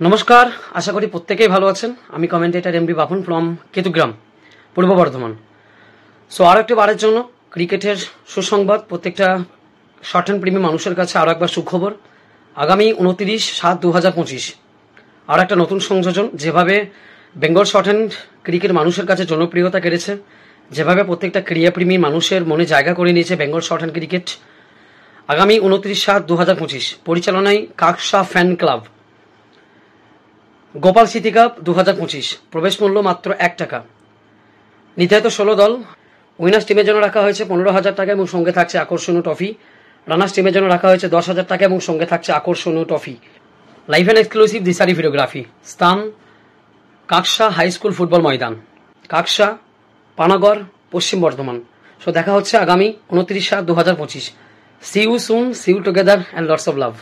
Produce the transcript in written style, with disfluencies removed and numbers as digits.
নমস্কার, আশা করি প্রত্যেকেই ভালো আছেন। আমি commentator MD Bapan from Ketugram, Purba Bardhaman. So আরও একটি বারের জন্য ক্রিকেটের সুসংবাদ, প্রত্যেকটা শর্ট হ্যান্ড প্রেমী মানুষের কাছে আরও একবার সুখবর। আগামী 29/7/2025 আর একটা নতুন সংযোজন, যেভাবে বেঙ্গল শর্ট হ্যান্ড ক্রিকেট মানুষের কাছে জনপ্রিয়তা কেড়েছে, যেভাবে প্রত্যেকটা ক্রীড়াপ্রেমী মানুষের মনে জায়গা করে নিয়েছে বেঙ্গল শর্ট হ্যান্ড ক্রিকেট। আগামী 29/7/2025 পরিচালনায় কাকসা ফ্যান ক্লাব গোপাল স্মৃতি কাপ 2025, প্রবেশ মূল্য মাত্র 1 টাকা। নির্ধারিত 16 দল। উইনার্স টিমের জন্য রাখা হয়েছে 15,000 টাকা এবং সঙ্গে থাকছে আকর্ষণীয় ট্রফি। রানার্স টিমের জন্য রাখা হয়েছে 10,000 টাকা এবং সঙ্গে থাকছে আকর্ষণীয় trophy. Live and exclusive Dishari videography. স্থান কাকসা হাই স্কুল ফুটবল ময়দান, কাকসা, পানাগড়, পশ্চিম বর্ধমান। সো দেখা হচ্ছে আগামী 29/7/2025। See you soon, see you together and lots of love.